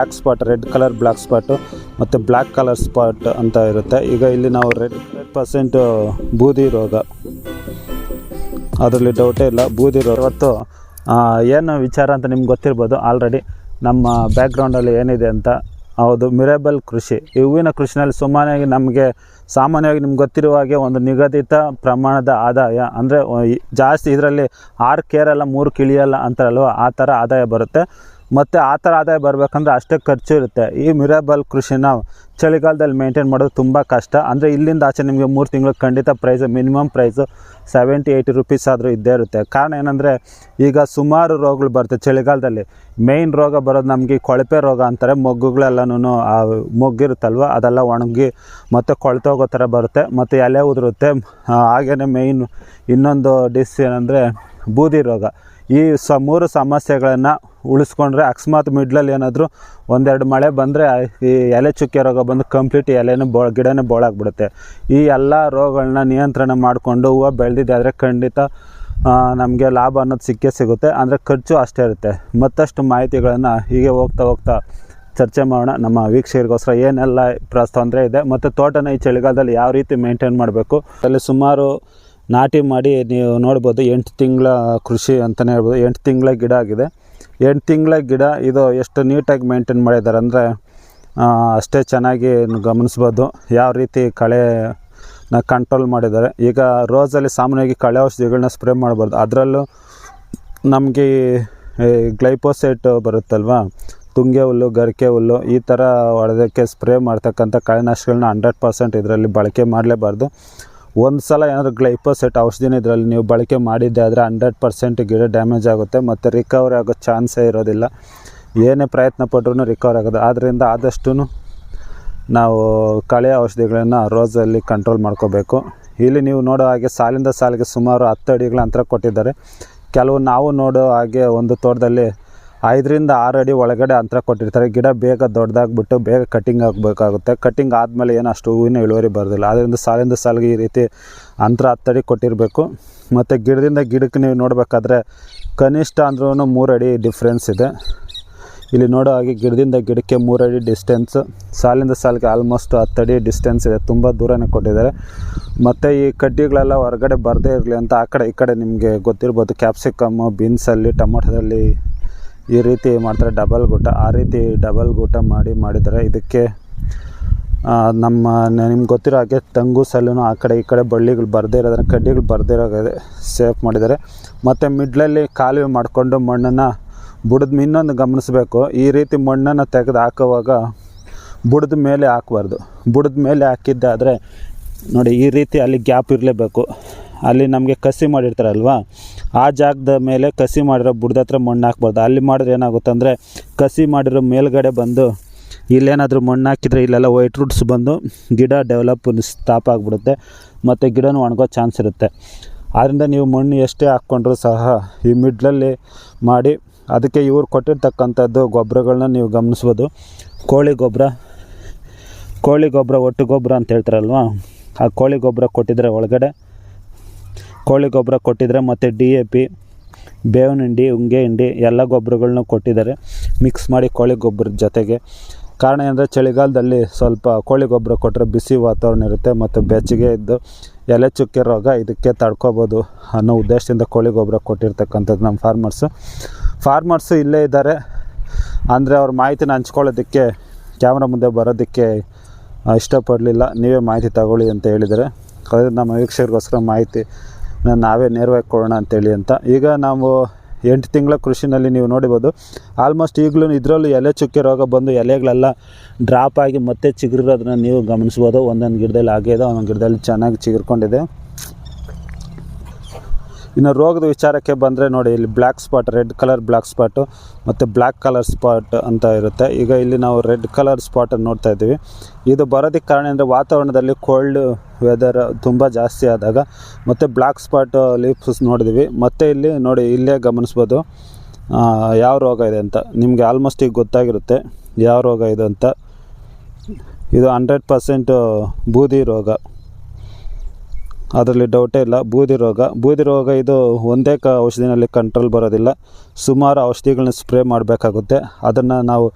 Black spot, red colour black spot ಮತ್ತು black colour spot ಅಂತ ಇರುತ್ತೆ. ಈಗ ಇಲ್ಲಿ ನಾವು 100% ಬೂದಿ ರೋಗ, ಅದರಲ್ಲಿ ಡೌಟೇ ಇಲ್ಲ. ಬೂದಿ ರೋಗ ಇವತ್ತು ಏನು ವಿಚಾರ ಅಂತ ನಿಮ್ಗೆ ಗೊತ್ತಿರ್ಬೋದು ಆಲ್ರೆಡಿ, ನಮ್ಮ ಬ್ಯಾಕ್ಗ್ರೌಂಡಲ್ಲಿ ಏನಿದೆ ಅಂತ. ಹೌದು, ಮಿರೇಬಲ್ ಕೃಷಿ. ಈ ಹೂವಿನ ಕೃಷಿನಲ್ಲಿ ಸಾಮಾನ್ಯವಾಗಿ ನಿಮ್ಗೆ ಗೊತ್ತಿರುವ ಹಾಗೆ ಒಂದು ನಿಗದಿತ ಪ್ರಮಾಣದ ಆದಾಯ, ಅಂದರೆ ಜಾಸ್ತಿ ಇದರಲ್ಲಿ 6 ಕೇರಲ್ಲ 3 ಕಿಳಿಯಲ್ಲ ಅಂತಾರಲ್ವ, ಆ ಥರ ಆದಾಯ ಬರುತ್ತೆ. ಮತ್ತು ಆ ಥರ ಆದಾಯ ಬರಬೇಕಂದ್ರೆ ಅಷ್ಟೇ ಖರ್ಚು ಇರುತ್ತೆ. ಈ ಮಿರೇಬಲ್ ಕೃಷಿನ ಚಳಿಗಾಲದಲ್ಲಿ ಮೇಂಟೈನ್ ಮಾಡೋದು ತುಂಬ ಕಷ್ಟ. ಅಂದರೆ ಇಲ್ಲಿಂದ ಆಚೆ ನಿಮಗೆ 3 ತಿಂಗಳು ಖಂಡಿತ ಮಿನಿಮಮ್ ಪ್ರೈಸು 70-80 ರುಪೀಸ್ ಆದರೂ ಇದ್ದೇ ಇರುತ್ತೆ. ಕಾರಣ ಏನಂದರೆ ಈಗ ಸುಮಾರು ರೋಗಗಳು ಬರುತ್ತೆ ಚಳಿಗಾಲದಲ್ಲಿ. ಮೇಯ್ನ್ ರೋಗ ಬರೋದು ನಮಗೆ ಕೊಳಪೆ ರೋಗ ಅಂತಾರೆ. ಮೊಗ್ಗುಗಳೆಲ್ಲನೂ ಮೊಗ್ಗಿರುತ್ತಲ್ವ, ಅದೆಲ್ಲ ಒಣಗಿ ಮತ್ತು ಕೊಳ್ತೋಗೋ ಥರ ಬರುತ್ತೆ, ಮತ್ತು ಎಲೆ ಉದುರುತ್ತೆ. ಹಾಗೆಯೇ ಮೇಯ್ನ್ ಇನ್ನೊಂದು ಏನಂದರೆ ಬೂದಿ ರೋಗ. ಈ 3 ಸಮಸ್ಯೆಗಳನ್ನು ಉಳಿಸ್ಕೊಂಡ್ರೆ ಅಕಸ್ಮಾತ್ ಮಿಡ್ಲಲ್ಲಿ ಏನಾದರೂ 1-2 ಮಳೆ ಬಂದರೆ ಈ ಎಲೆ ಚುಕ್ಕೆ ರೋಗ ಬಂದು ಕಂಪ್ಲೀಟ್ ಎಲೆನೂ ಗಿಡನೇ ಬೋಳಾಗ್ಬಿಡುತ್ತೆ. ಈ ಎಲ್ಲ ರೋಗಗಳನ್ನ ನಿಯಂತ್ರಣ ಮಾಡಿಕೊಂಡು ಹೂವು ಬೆಳೆದಿದ್ದಾದರೆ ಖಂಡಿತ ನಮಗೆ ಲಾಭ ಅನ್ನೋದು ಸಿಗುತ್ತೆ. ಅಂದರೆ ಖರ್ಚು ಅಷ್ಟೇ ಇರುತ್ತೆ. ಮತ್ತಷ್ಟು ಮಾಹಿತಿಗಳನ್ನು ಹೀಗೆ ಹೋಗ್ತಾ ಚರ್ಚೆ ಮಾಡೋಣ. ನಮ್ಮ ವೀಕ್ಷಕರಿಗೋಸ್ಕರ ಏನೆಲ್ಲ ತೊಂದರೆ ಇದೆ ಮತ್ತು ತೋಟನ ಈ ಚಳಿಗಾಲದಲ್ಲಿ ಯಾವ ರೀತಿ ಮೇಂಟೈನ್ ಮಾಡಬೇಕು. ಅಲ್ಲಿ ಸುಮಾರು ನಾಟಿ ಮಾಡಿ ನೀವು ನೋಡ್ಬೋದು 8 ತಿಂಗಳ ಕೃಷಿ ಅಂತಲೇ ಹೇಳ್ಬೋದು. 8 ತಿಂಗಳ ಗಿಡ ಆಗಿದೆ. 8 ತಿಂಗಳ ಗಿಡ ಇದು ಎಷ್ಟು ನೀಟಾಗಿ ಮೇಂಟೈನ್ ಮಾಡಿದ್ದಾರೆ ಅಂದರೆ ಅಷ್ಟೇ ಚೆನ್ನಾಗಿ ಗಮನಿಸ್ಬೋದು ಯಾವ ರೀತಿ ಕಳೆನ ಕಂಟ್ರೋಲ್ ಮಾಡಿದ್ದಾರೆ. ಈಗ ರೋಸಲ್ಲಿ ಸಾಮಾನ್ಯವಾಗಿ ಕಳೆ ಔಷಧಿಗಳನ್ನ ಸ್ಪ್ರೇ ಮಾಡಬಾರ್ದು. ಅದರಲ್ಲೂ ನಮಗೆ ಗ್ಲೈಫೋಸೇಟ್ ಬರುತ್ತಲ್ವ, ತುಂಗೆ ಹುಲ್ಲು, ಗರಿಕೆ ಹುಲ್ಲು, ಈ ಥರ ಹೊಡೆದಕ್ಕೆ ಸ್ಪ್ರೇ ಮಾಡ್ತಕ್ಕಂಥ ಕಳೆನಾಶಗಳನ್ನ 100% ಇದರಲ್ಲಿ ಬಳಕೆ ಮಾಡಲೇಬಾರ್ದು. ಒಂದು ಸಲ ಏನಾದರೂ ಗ್ಲೈಫೋಸೇಟ್ ಔಷಧಿನ ಇದರಲ್ಲಿ ನೀವು ಬಳಕೆ ಮಾಡಿದ್ದೆ ಆದರೆ 100% ಗಿಡ ಡ್ಯಾಮೇಜ್ ಆಗುತ್ತೆ ಮತ್ತು ರಿಕವರಿ ಆಗೋ ಚಾನ್ಸೇ ಇರೋದಿಲ್ಲ. ಏನೇ ಪ್ರಯತ್ನ ಪಟ್ಟರೂ ರಿಕವರ್ ಆಗೋದು. ಆದ್ದರಿಂದ ಆದಷ್ಟು ನಾವು ಕಳೆ ಔಷಧಿಗಳನ್ನು ರೋಸಲ್ಲಿ ಕಂಟ್ರೋಲ್ ಮಾಡ್ಕೋಬೇಕು. ಇಲ್ಲಿ ನೀವು ನೋಡೋ ಹಾಗೆ ಸಾಲಿಂದ ಸಾಲಿಗೆ ಸುಮಾರು 10 ಅಡಿಗಳ ಅಂತರ ಕೊಟ್ಟಿದ್ದಾರೆ. ಕೆಲವು ನಾವು ನೋಡೋ ಹಾಗೆ ಒಂದು ತೋಟದಲ್ಲಿ 5-6 ಅಡಿ ಒಳಗಡೆ ಅಂತರ ಕೊಟ್ಟಿರ್ತಾರೆ. ಗಿಡ ಬೇಗ ದೊಡ್ಡದಾಗ್ಬಿಟ್ಟು ಬೇಗ ಕಟ್ಟಿಂಗ್ ಆಗಬೇಕಾಗುತ್ತೆ. ಕಟ್ಟಿಂಗ್ ಆದಮೇಲೆ ಏನು ಅಷ್ಟು ಹೂವಿನ ಇಳುವರಿ ಬರೋದಿಲ್ಲ. ಆದ್ದರಿಂದ ಸಾಲಿಂದ ಸಾಲಿಗೆ ಈ ರೀತಿ ಅಂತರ 10 ಅಡಿ ಕೊಟ್ಟಿರಬೇಕು. ಮತ್ತು ಗಿಡದಿಂದ ಗಿಡಕ್ಕೆ ನೀವು ನೋಡಬೇಕಾದ್ರೆ ಕನಿಷ್ಠ ಅಂದ್ರೂ 3 ಅಡಿ ಡಿಫ್ರೆನ್ಸ್ ಇದೆ. ಇಲ್ಲಿ ನೋಡೋ ಹಾಗೆ ಗಿಡದಿಂದ ಗಿಡಕ್ಕೆ 3 ಅಡಿ ಡಿಸ್ಟೆನ್ಸ್, ಸಾಲಿಂದ ಸಾಲಿಗೆ ಆಲ್ಮೋಸ್ಟ್ 10 ಅಡಿ ಡಿಸ್ಟೆನ್ಸ್ ಇದೆ. ತುಂಬ ದೂರನೇ ಕೊಟ್ಟಿದ್ದಾರೆ. ಮತ್ತು ಈ ಕಡ್ಡಿಗಳೆಲ್ಲ ಹೊರಗಡೆ ಬರದೇ ಇರಲಿ ಅಂತ ಆ ಕಡೆ ಈ ಕಡೆ ನಿಮಗೆ ಗೊತ್ತಿರ್ಬೋದು, ಕ್ಯಾಪ್ಸಿಕಮ್ಮು, ಬೀನ್ಸಲ್ಲಿ, ಟೊಮೊಟೊದಲ್ಲಿ ಈ ರೀತಿ ಮಾಡ್ತಾರೆ ಡಬಲ್ ಗೂಟ. ಆ ರೀತಿ ಡಬಲ್ ಗೂಟ ಮಾಡಿದ್ದಾರೆ. ಇದಕ್ಕೆ ನಿಮ್ಗೆ ಗೊತ್ತಿರೋ ಹಾಗೆ ತಂಗೂಸಲ್ಲೂ ಆ ಕಡೆ ಈ ಕಡೆ ಬಳ್ಳಿಗಳು ಬರದೇ ಇರೋದನ್ನು, ಕಡ್ಡಿಗಳು ಬರದೇ ಇರೋ ಸೇಫ್ ಮಾಡಿದ್ದಾರೆ. ಮತ್ತು ಮಿಡ್ಲಲ್ಲಿ ಕಾಲುವೆ ಮಾಡಿಕೊಂಡು ಮಣ್ಣನ್ನು ಇನ್ನೊಂದು ಗಮನಿಸಬೇಕು, ಈ ರೀತಿ ಮಣ್ಣನ್ನು ತೆಗೆದು ಹಾಕುವಾಗ ಬುಡದ ಮೇಲೆ ಹಾಕಬಾರ್ದು. ಬುಡದ ಮೇಲೆ ಹಾಕಿದ್ದಾದರೆ ನೋಡಿ ಈ ರೀತಿ ಅಲ್ಲಿ ಗ್ಯಾಪ್ ಇರಲೇಬೇಕು. ಅಲ್ಲಿ ನಮಗೆ ಕಸಿ ಮಾಡಿರ್ತಾರಲ್ವ, ಆ ಜಾಗದ ಮೇಲೆ ಕಸಿ ಮಾಡಿರೋ ಬುಡದ ಹತ್ರ ಮಣ್ಣು ಹಾಕ್ಬಾರ್ದು. ಅಲ್ಲಿ ಮಾಡಿದ್ರೆ ಏನಾಗುತ್ತೆ ಅಂದರೆ ಕಸಿ ಮಾಡಿರೋ ಮೇಲ್ಗಡೆ ಬಂದು ಇಲ್ಲೇನಾದರೂ ಮಣ್ಣು ಹಾಕಿದರೆ ಇಲ್ಲೆಲ್ಲ ವೈಟ್ ರೂಟ್ಸ್ ಬಂದು ಗಿಡ ಡೆವಲಪ್ ಸ್ಟಾಪ್ ಆಗಿಬಿಡುತ್ತೆ ಮತ್ತು ಗಿಡನೂ ಒಣಗೋ ಚಾನ್ಸ್ ಇರುತ್ತೆ. ಆದ್ದರಿಂದ ನೀವು ಮಣ್ಣು ಎಷ್ಟೇ ಹಾಕ್ಕೊಂಡ್ರೂ ಸಹ ಈ ಮಿಡ್ಲಲ್ಲಿ ಮಾಡಿ. ಅದಕ್ಕೆ ಇವ್ರು ಕೊಟ್ಟಿರ್ತಕ್ಕಂಥದ್ದು ಗೊಬ್ಬರಗಳನ್ನ ನೀವು ಗಮನಿಸ್ಬೋದು. ಕೋಳಿ ಗೊಬ್ಬರ ಒಟ್ಟು ಗೊಬ್ಬರ ಅಂತ ಹೇಳ್ತಾರಲ್ವ, ಆ ಕೋಳಿ ಗೊಬ್ಬರ ಕೊಟ್ಟಿದ್ರೆ ಒಳಗಡೆ ಕೋಳಿ ಗೊಬ್ಬರ ಕೊಟ್ಟಿದ್ದಾರೆ. ಮತ್ತು DAP, ಬೇವಿನ ಹಿಂಡಿ, ಉಂಗೆ ಹಿಂಡಿ ಎಲ್ಲ ಗೊಬ್ಬರಗಳನ್ನೂ ಕೊಟ್ಟಿದ್ದಾರೆ ಮಿಕ್ಸ್ ಮಾಡಿ ಕೋಳಿ ಗೊಬ್ಬರದ ಜೊತೆಗೆ. ಕಾರಣ ಏನಂದರೆ ಚಳಿಗಾಲದಲ್ಲಿ ಸ್ವಲ್ಪ ಕೋಳಿ ಗೊಬ್ಬರ ಕೊಟ್ಟರೆ ಬಿಸಿ ವಾತಾವರಣ ಇರುತ್ತೆ ಮತ್ತು ಬೆಚ್ಚಗೆ ಇದ್ದು ಎಲೆ ಚುಕ್ಕೆ ರೋಗ ಇದಕ್ಕೆ ತಡ್ಕೋಬೋದು ಅನ್ನೋ ಉದ್ದೇಶದಿಂದ ಕೋಳಿ ಗೊಬ್ಬರ ಕೊಟ್ಟಿರ್ತಕ್ಕಂಥದ್ದು. ನಮ್ಮ ಫಾರ್ಮರ್ಸು ಇಲ್ಲೇ ಇದ್ದಾರೆ. ಅಂದರೆ ಅವ್ರ ಮಾಹಿತಿನ ಹಂಚ್ಕೊಳ್ಳೋದಕ್ಕೆ ಕ್ಯಾಮ್ರಾ ಮುಂದೆ ಬರೋದಕ್ಕೆ ಇಷ್ಟಪಡಲಿಲ್ಲ. ನೀವೇ ಮಾಹಿತಿ ತಗೊಳ್ಳಿ ಅಂತ ಹೇಳಿದ್ದಾರೆ. ಅದೇ ನಮ್ಮ ವೀಕ್ಷಕರಿಗೋಸ್ಕರ ಮಾಹಿತಿ ನಾವೇ ನೇರವಾಗಿ ಕೊಡೋಣ ಅಂತೇಳಿ ಅಂತ. ಈಗ ನಾವು 8 ತಿಂಗಳ ಕೃಷಿನಲ್ಲಿ ನೀವು ನೋಡಿಬೋದು ಆಲ್ಮೋಸ್ಟ್ ಈಗಲೂ ಇದರಲ್ಲೂ ಎಲೆ ಚುಕ್ಕೆ ರೋಗ ಬಂದು ಎಲೆಗಳೆಲ್ಲ ಡ್ರಾಪ್ ಆಗಿ ಮತ್ತೆ ಚಿಗುರಿರೋದನ್ನ ನೀವು ಗಮನಿಸ್ಬೋದು. ಒಂದೊಂದು ಗಿಡದಲ್ಲಿ ಆಗೇ ಇದೆ, ಒಂದೊಂದು ಗಿಡದಲ್ಲಿ ಚೆನ್ನಾಗಿ ಚಿಗುರ್ಕೊಂಡಿದೆ. ಇನ್ನು ರೋಗದ ವಿಚಾರಕ್ಕೆ ಬಂದರೆ ನೋಡಿ, ಇಲ್ಲಿ black spot, red colour black spot ಮತ್ತು ಬ್ಲ್ಯಾಕ್ ಕಲರ್ ಸ್ಪಾಟ್ ಅಂತ ಇರುತ್ತೆ. ಈಗ ಇಲ್ಲಿ ನಾವು ರೆಡ್ ಕಲರ್ ಸ್ಪಾಟನ್ನು ನೋಡ್ತಾ ಇದ್ದೀವಿ. ಇದು ಬರೋದಕ್ಕೆ ಕಾರಣ ಅಂದರೆ ವಾತಾವರಣದಲ್ಲಿ ಕೋಲ್ಡ್ ವೆದರ್ ತುಂಬ ಜಾಸ್ತಿ ಆದಾಗ ಮತ್ತು ಬ್ಲ್ಯಾಕ್ ಸ್ಪಾಟ್ ಲೀಫ್ಸ್ ನೋಡಿದ್ವಿ. ಮತ್ತು ಇಲ್ಲಿ ನೋಡಿ, ಇಲ್ಲೇ ಗಮನಿಸ್ಬೋದು ಯಾವ ರೋಗ ಇದೆ ಅಂತ. ನಿಮಗೆ ಆಲ್ಮೋಸ್ಟ್ ಈಗ ಗೊತ್ತಾಗಿರುತ್ತೆ ಯಾವ ರೋಗ ಇದೆ ಅಂತ. ಇದು 100% ಬೂದಿ ರೋಗ, ಅದರಲ್ಲಿ ಡೌಟೇ ಇಲ್ಲ. ಬೂದಿ ರೋಗ ಇದು ಒಂದೇ ಔಷಧಿನಲ್ಲಿ ಕಂಟ್ರೋಲ್ ಬರೋದಿಲ್ಲ. ಸುಮಾರು ಔಷಧಿಗಳನ್ನ ಸ್ಪ್ರೇ ಮಾಡಬೇಕಾಗುತ್ತೆ. ಅದನ್ನು ನಾವು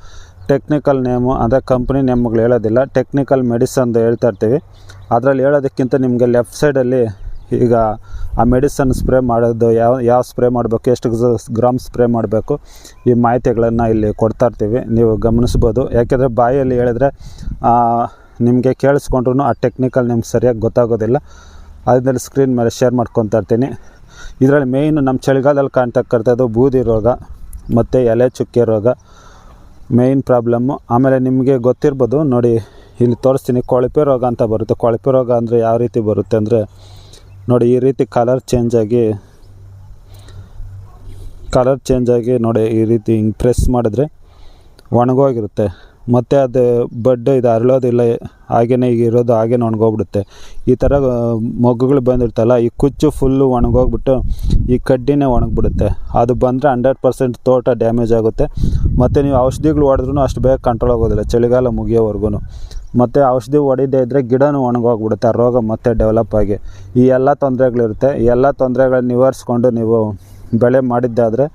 ಟೆಕ್ನಿಕಲ್ ನೇಮು ಅಂದರೆ ಕಂಪ್ನಿ ನೇಮ್ಗಳು ಹೇಳೋದಿಲ್ಲ, ಟೆಕ್ನಿಕಲ್ ಮೆಡಿಸನ್ದು ಹೇಳ್ತಾ ಇರ್ತೀವಿ. ಅದರಲ್ಲಿ ಹೇಳೋದಕ್ಕಿಂತ ನಿಮಗೆ ಲೆಫ್ಟ್ ಸೈಡಲ್ಲಿ ಈಗ ಆ ಮೆಡಿಸನ್ ಸ್ಪ್ರೇ ಮಾಡೋದು ಯಾವ ಸ್ಪ್ರೇ ಮಾಡಬೇಕು, ಎಷ್ಟು ಗ್ರಾಮ್ ಸ್ಪ್ರೇ ಮಾಡಬೇಕು, ಈ ಮಾಹಿತಿಗಳನ್ನು ಇಲ್ಲಿ ಕೊಡ್ತಾ ಇರ್ತೀವಿ, ನೀವು ಗಮನಿಸ್ಬೋದು. ಯಾಕೆಂದರೆ ಬಾಯಲ್ಲಿ ಹೇಳಿದ್ರೆ ನಿಮಗೆ ಕೇಳಿಸ್ಕೊಂಡ್ರೂ ಆ ಟೆಕ್ನಿಕಲ್ ನಿಮ್ಗೆ ಸರಿಯಾಗಿ ಗೊತ್ತಾಗೋದಿಲ್ಲ. ಅದರಲ್ಲಿ ಸ್ಕ್ರೀನ್ ಮೇಲೆ ಶೇರ್ ಮಾಡ್ಕೊತಾ ಇರ್ತೀನಿ. ಇದರಲ್ಲಿ ಮೇಯ್ನು ನಮ್ಮ ಚಳಿಗಾಲದಲ್ಲಿ ಕಾಣ್ತಕ್ಕಂಥದ್ದು ಬೂದಿ ರೋಗ ಮತ್ತು ಎಲೆ ಚುಕ್ಕೆ ರೋಗ ಮೇಯ್ನ್ ಪ್ರಾಬ್ಲಮ್ಮು. ಆಮೇಲೆ ನಿಮಗೆ ಗೊತ್ತಿರ್ಬೋದು ನೋಡಿ, ಇಲ್ಲಿ ತೋರಿಸ್ತೀನಿ, ಕೊಳಪೆ ರೋಗ ಅಂತ ಬರುತ್ತೆ. ಕೊಳಪೆ ರೋಗ ಅಂದರೆ ಯಾವ ರೀತಿ ಬರುತ್ತೆ ಅಂದರೆ ನೋಡಿ, ಈ ರೀತಿ ಕಲರ್ ಚೇಂಜ್ ಆಗಿ ನೋಡಿ, ಈ ರೀತಿ ಹಿಂಗೆ ಪ್ರೆಸ್ ಮಾಡಿದ್ರೆ ಒಣಗೋಗಿರುತ್ತೆ. ಮತ್ತು ಅದು ಬಡ್ ಇದು ಅರಳೋದಿಲ್ಲ, ಹಾಗೇ ಈಗ ಇರೋದು ಹಾಗೇ ಒಣಗೋಗ್ಬಿಡುತ್ತೆ. ಈ ಥರ ಮೊಗ್ಗುಗಳು ಬಂದಿರ್ತಲ್ಲ, ಈ ಕುಚ್ಚು ಫುಲ್ಲು ಒಣಗೋಗ್ಬಿಟ್ಟು ಈ ಕಡ್ಡಿನೇ ಒಣಗಿಬಿಡುತ್ತೆ. ಅದು ಬಂದರೆ 100% ತೋಟ ಡ್ಯಾಮೇಜ್ ಆಗುತ್ತೆ. ಮತ್ತು ನೀವು ಔಷಧಿಗಳು ಹೊಡೆದ್ರೂ ಅಷ್ಟು ಬೇಗ ಕಂಟ್ರೋಲ್ ಆಗೋದಿಲ್ಲ ಚಳಿಗಾಲ ಮುಗಿಯೋವರೆಗೂ. ಮತ್ತು ಔಷಧಿ ಹೊಡಿದೇ ಇದ್ದರೆ ಗಿಡನೂ ಒಣಗೋಗ್ಬಿಡುತ್ತೆ, ಆ ರೋಗ ಮತ್ತೆ ಡೆವಲಪ್ ಆಗಿ. ಈ ಎಲ್ಲ ತೊಂದರೆಗಳಿರುತ್ತೆ. ಈ ಎಲ್ಲ ತೊಂದರೆಗಳನ್ನ ನಿವಾರಿಸ್ಕೊಂಡು ನೀವು ಬೆಳೆ ಮಾಡಿದ್ದಾದರೆ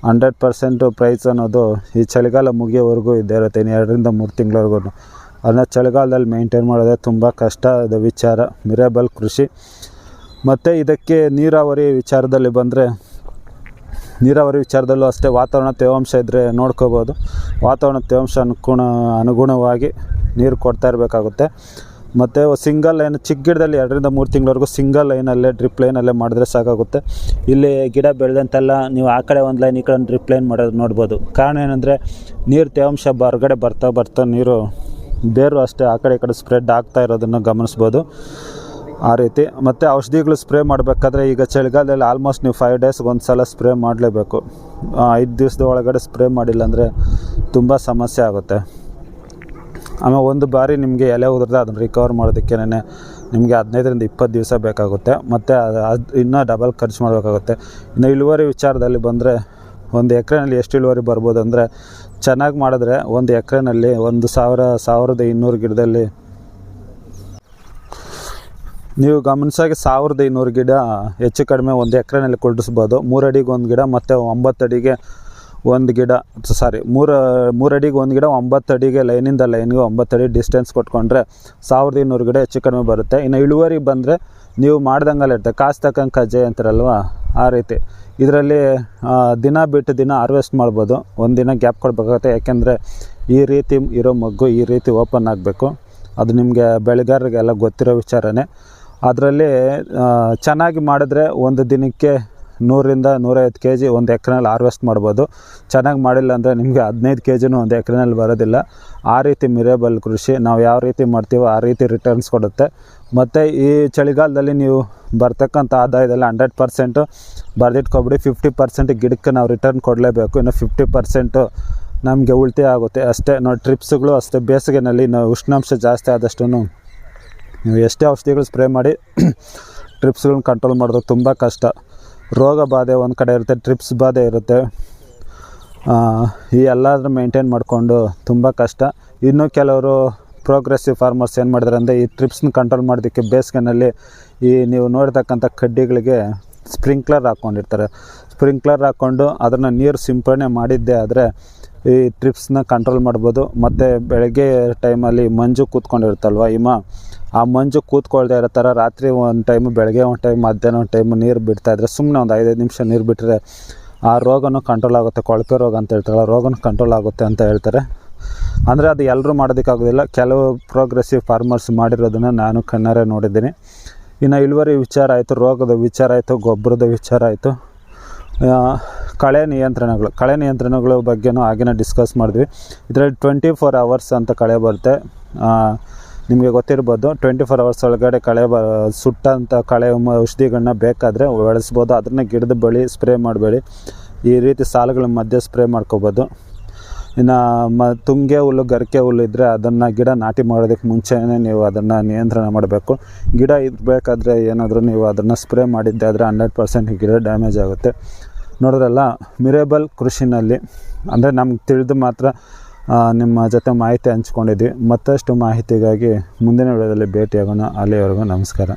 100% ಪ್ರೈಸ್ ಅನ್ನೋದು ಈ ಚಳಿಗಾಲ ಮುಗಿಯೋವರೆಗೂ ಇದ್ದೇ ಇರುತ್ತೆ, ಇನ್ನು 2 ರಿಂದ 3 ತಿಂಗಳವರೆಗೂ. ಅದನ್ನ ಚಳಿಗಾಲದಲ್ಲಿ ಮೇಂಟೈನ್ ಮಾಡೋದೇ ತುಂಬ ಕಷ್ಟ ಇದು ವಿಚಾರ, ಮಿರೇಬಲ್ ಕೃಷಿ. ಮತ್ತು ಇದಕ್ಕೆ ನೀರಾವರಿ ವಿಚಾರದಲ್ಲಿ ಬಂದರೆ, ನೀರಾವರಿ ವಿಚಾರದಲ್ಲೂ ಅಷ್ಟೇ ವಾತಾವರಣ ತೇವಾಂಶ ಇದ್ದರೆ ನೋಡ್ಕೋಬೋದು. ವಾತಾವರಣ ತೇವಾಂಶ ಅನುಗುಣವಾಗಿ ನೀರು ಕೊಡ್ತಾ ಇರಬೇಕಾಗುತ್ತೆ. ಮತ್ತು ಸಿಂಗಲ್ ಲೈನ್ ಚಿಕ್ಕ ಗಿಡದಲ್ಲಿ 2 ರಿಂದ 3 ತಿಂಗಳವರೆಗೂ ಸಿಂಗಲ್ ಲೈನಲ್ಲೇ ಡ್ರಿಪ್ ಲೈನಲ್ಲೇ ಮಾಡಿದ್ರೆ ಸಾಕಾಗುತ್ತೆ. ಇಲ್ಲಿ ಗಿಡ ಬೆಳೆದಂತೆಲ್ಲ ನೀವು ಆ ಕಡೆ ಒಂದು ಲೈನ್ ಈ ಕಡೆ ಒಂದು ಡ್ರಿಪ್ ಲೈನ್ ಮಾಡೋದು ನೋಡ್ಬೋದು. ಕಾರಣ ಏನಂದರೆ ನೀರು ತೇವಾಂಶ ಹೊರಗಡೆ ಬರ್ತಾ ನೀರು ಬೇರು ಅಷ್ಟೇ ಆ ಕಡೆ ಈ ಕಡೆ ಸ್ಪ್ರೆಡ್ ಆಗ್ತಾ ಇರೋದನ್ನು ಗಮನಿಸ್ಬೋದು ಆ ರೀತಿ. ಮತ್ತು ಔಷಧಿಗಳು ಸ್ಪ್ರೇ ಮಾಡಬೇಕಾದ್ರೆ ಈಗ ಚಳಿಗಾಲದಲ್ಲಿ ಆಲ್ಮೋಸ್ಟ್ ನೀವು 5 ಡೇಸ್ಗೆ ಒಂದು ಸಲ ಸ್ಪ್ರೇ ಮಾಡಲೇಬೇಕು. 5 ದಿವಸದ ಒಳಗಡೆ ಸ್ಪ್ರೇ ಮಾಡಿಲ್ಲ ಅಂದರೆ ತುಂಬ ಸಮಸ್ಯೆ ಆಗುತ್ತೆ. ಆಮೇಲೆ ಒಂದು ಬಾರಿ ನಿಮಗೆ ಎಲೆ ಉದುರಿದ್ರೆ ಅದನ್ನು ರಿಕವರ್ ಮಾಡೋದಕ್ಕೆ ನಿಮಗೆ 15 ರಿಂದ 20 ದಿವಸ ಬೇಕಾಗುತ್ತೆ. ಮತ್ತು ಅದು ಇನ್ನೂ ಡಬಲ್ ಖರ್ಚು ಮಾಡಬೇಕಾಗುತ್ತೆ. ಇನ್ನು ಇಳುವರಿ ವಿಚಾರದಲ್ಲಿ ಬಂದರೆ, ಒಂದು ಎಕರೆನಲ್ಲಿ ಎಷ್ಟು ಇಳುವರಿ ಬರ್ಬೋದು ಅಂದರೆ, ಚೆನ್ನಾಗಿ ಮಾಡಿದ್ರೆ ಒಂದು ಎಕರೆನಲ್ಲಿ 1200 ಗಿಡದಲ್ಲಿ ನೀವು ಗಮನಿಸಾಗಿ 1200 ಗಿಡ ಹೆಚ್ಚು ಕಡಿಮೆ ಒಂದು ಎಕರೆನಲ್ಲಿ ಕುಳ್ಳಿಸ್ಬೋದು. 3 ಅಡಿಗೆ ಒಂದು ಗಿಡ ಮತ್ತು 9 ಅಡಿಗೆ ಒಂದು ಗಿಡ, 3 ಅಡಿಗೆ ಒಂದು ಗಿಡ, 9 ಅಡಿಗೆ ಲೈನಿಂದ ಲೈನ್ಗೆ 9 ಅಡಿ ಡಿಸ್ಟೆನ್ಸ್ ಕೊಟ್ಕೊಂಡ್ರೆ 1200 ಗಿಡ ಹೆಚ್ಚು ಕಡಿಮೆ ಬರುತ್ತೆ. ಇನ್ನು ಇಳುವರಿ ಬಂದರೆ ನೀವು ಮಾಡ್ದಂಗೆಲ್ಲ ಇರುತ್ತೆ, ಕಾಸು ತಕ್ಕಂಗೆ ಕಜ್ಜೆ ಅಂತಾರಲ್ವ ಆ ರೀತಿ. ಇದರಲ್ಲಿ ದಿನ ಬಿಟ್ಟು ದಿನ ಹಾರ್ವೆಸ್ಟ್ ಮಾಡ್ಬೋದು, ಒಂದಿನ ಗ್ಯಾಪ್ ಕೊಡಬೇಕಾಗುತ್ತೆ. ಯಾಕೆಂದರೆ ಈ ರೀತಿ ಇರೋ ಮಗ್ಗು ಈ ರೀತಿ ಓಪನ್ ಆಗಬೇಕು. ಅದು ನಿಮಗೆ ಬೆಳೆಗಾರರಿಗೆಲ್ಲ ಗೊತ್ತಿರೋ ವಿಚಾರನೇ. ಅದರಲ್ಲಿ ಚೆನ್ನಾಗಿ ಮಾಡಿದ್ರೆ ಒಂದು ದಿನಕ್ಕೆ 100 ರಿಂದ 150 kg ಒಂದು ಎಕರೆನಲ್ಲಿ ಹಾರ್ವೆಸ್ಟ್ ಮಾಡ್ಬೋದು. ಚೆನ್ನಾಗಿ ಮಾಡಿಲ್ಲ ಅಂದರೆ ನಿಮಗೆ 15 kgನೂ ಒಂದು ಎಕರೆನಲ್ಲಿ ಬರೋದಿಲ್ಲ. ಆ ರೀತಿ ಮಿರೇಬಲ್ ಕೃಷಿ ನಾವು ಯಾವ ರೀತಿ ಮಾಡ್ತೀವೋ ಆ ರೀತಿ ರಿಟರ್ನ್ಸ್ ಕೊಡುತ್ತೆ. ಮತ್ತು ಈ ಚಳಿಗಾಲದಲ್ಲಿ ನೀವು ಬರ್ತಕ್ಕಂಥ ಆದಾಯದಲ್ಲಿ 100% ಬರೆದಿಟ್ಕೊಬಿಡಿ. 50% ಗಿಡಕ್ಕೆ ನಾವು ರಿಟರ್ನ್ ಕೊಡಲೇಬೇಕು. ಇನ್ನು 50% ನಮಗೆ ಉಳಿತಾಯ ಆಗುತ್ತೆ ಅಷ್ಟೇ. ನೋಡಿ, ಟ್ರಿಪ್ಸ್ಗಳು ಅಷ್ಟೇ. ಬೇಸಿಗೆನಲ್ಲಿ ನಾವು ಉಷ್ಣಾಂಶ ಜಾಸ್ತಿ ಆದಷ್ಟು ನೀವು ಎಷ್ಟೇ ಔಷಧಿಗಳು ಸ್ಪ್ರೇ ಮಾಡಿ ಟ್ರಿಪ್ಸ್ಗಳನ್ನ ಕಂಟ್ರೋಲ್ ಮಾಡೋದು ತುಂಬ ಕಷ್ಟ. ರೋಗ ಬಾಧೆ ಒಂದು ಕಡೆ ಇರುತ್ತೆ, ಟ್ರಿಪ್ಸ್ ಬಾಧೆ ಇರುತ್ತೆ. ಈ ಎಲ್ಲಾದರೂ ಮೇಂಟೈನ್ ಮಾಡಿಕೊಂಡು ತುಂಬ ಕಷ್ಟ. ಇನ್ನೂ ಕೆಲವರು ಪ್ರೋಗ್ರೆಸಿವ್ ಫಾರ್ಮರ್ಸ್ ಏನು ಮಾಡಿದ್ದಾರೆ ಅಂದರೆ, ಈ ಟ್ರಿಪ್ಸ್ನ ಕಂಟ್ರೋಲ್ ಮಾಡೋದಕ್ಕೆ ಬೇಸಿಗೆನಲ್ಲಿ ಈ ನೀವು ನೋಡ್ತಕ್ಕಂಥ ಕಡ್ಡಿಗಳಿಗೆ ಸ್ಪ್ರಿಂಕ್ಲರ್ ಹಾಕ್ಕೊಂಡಿರ್ತಾರೆ. ಸ್ಪ್ರಿಂಕ್ಲರ್ ಹಾಕ್ಕೊಂಡು ಅದನ್ನು ನೀರು ಸಿಂಪಡಣೆ ಮಾಡಿದ್ದೇ ಆದರೆ ಈ ಟ್ರಿಪ್ಸ್ನ ಕಂಟ್ರೋಲ್ ಮಾಡ್ಬೋದು. ಮತ್ತು ಬೆಳಗ್ಗೆ ಟೈಮಲ್ಲಿ ಮಂಜು ಕೂತ್ಕೊಂಡಿರುತ್ತಲ್ವ ಆ ಮಂಜು ಕೂತ್ಕೊಳ್ದೇ ಇರೋ ಥರ ರಾತ್ರಿ ಒಂದು ಟೈಮು, ಬೆಳಗ್ಗೆ ಒಂದು ಟೈಮ್, ಮಧ್ಯಾಹ್ನ ಒಂದು ಟೈಮು ನೀರು ಬಿಡ್ತಾಯಿದ್ರೆ, ಸುಮ್ಮನೆ ಒಂದು 5 ನಿಮಿಷ ನೀರು ಬಿಟ್ಟರೆ ಆ ರೋಗನೂ ಕಂಟ್ರೋಲ್ ಆಗುತ್ತೆ. ಕೊಳಪೆ ರೋಗ ಅಂತ ಹೇಳ್ತಾರಲ್ಲ, ರೋಗನೂ ಕಂಟ್ರೋಲ್ ಆಗುತ್ತೆ ಅಂತ ಹೇಳ್ತಾರೆ. ಅಂದರೆ ಅದು ಎಲ್ಲರೂ ಮಾಡೋದಕ್ಕಾಗೋದಿಲ್ಲ, ಕೆಲವು ಪ್ರೋಗ್ರೆಸಿವ್ ಫಾರ್ಮರ್ಸ್ ಮಾಡಿರೋದನ್ನು ನಾನು ಕಣ್ಣಾರೆ ನೋಡಿದ್ದೀನಿ. ಇನ್ನು ಇಳುವರಿ ವಿಚಾರ ಆಯಿತು, ರೋಗದ ವಿಚಾರ ಆಯಿತು, ಗೊಬ್ಬರದ ವಿಚಾರ ಆಯಿತು. ಕಳೆ ನಿಯಂತ್ರಣಗಳ ಬಗ್ಗೆನೂ ಹಾಗೇ ಡಿಸ್ಕಸ್ ಮಾಡಿದ್ವಿ. ಇದರಲ್ಲಿ 24 hours ಅಂತ ಕಳೆ ಬರುತ್ತೆ. ನಿಮಗೆ ಗೊತ್ತಿರ್ಬೋದು, 24 hours ಒಳಗಡೆ ಸುಟ್ಟಂಥ ಕಳೆ ಔಷಧಿಗಳನ್ನ ಬೇಕಾದರೆ ಬೆಳೆಸ್ಬೋದು. ಅದನ್ನು ಗಿಡದ ಬಳಿ ಸ್ಪ್ರೇ ಮಾಡಬೇಡಿ, ಈ ರೀತಿ ಸಾಲುಗಳ ಮಧ್ಯೆ ಸ್ಪ್ರೇ ಮಾಡ್ಕೋಬೋದು. ಇನ್ನು ತುಂಗೆ ಹುಲ್ಲು, ಗರಿಕೆ ಹುಲ್ಲು ಇದ್ದರೆ ಅದನ್ನು ಗಿಡ ನಾಟಿ ಮಾಡೋದಕ್ಕೆ ಮುಂಚೆನೇ ನೀವು ಅದನ್ನು ನಿಯಂತ್ರಣ ಮಾಡಬೇಕು. ಗಿಡ ಇರಬೇಕಾದ್ರೆ ಏನಾದರೂ ನೀವು ಅದನ್ನು ಸ್ಪ್ರೇ ಮಾಡಿದ್ದೆ ಆದರೆ 100% ಗಿಡ ಡ್ಯಾಮೇಜ್ ಆಗುತ್ತೆ. ನೋಡಿದ್ರಲ್ಲ, ಮಿರೇಬಲ್ ಕೃಷಿನಲ್ಲಿ ಅಂದರೆ ನಮ್ಗೆ ತಿಳಿದು ಮಾತ್ರ ನಿಮ್ಮ ಜೊತೆ ಮಾಹಿತಿ ಹಂಚ್ಕೊಂಡಿದ್ವಿ. ಮತ್ತಷ್ಟು ಮಾಹಿತಿಗಾಗಿ ಮುಂದಿನ ವಿಡಿಯೋದಲ್ಲಿ ಭೇಟಿಯಾಗೋಣ. ಅಲ್ಲಿವರೆಗೂ ನಮಸ್ಕಾರ.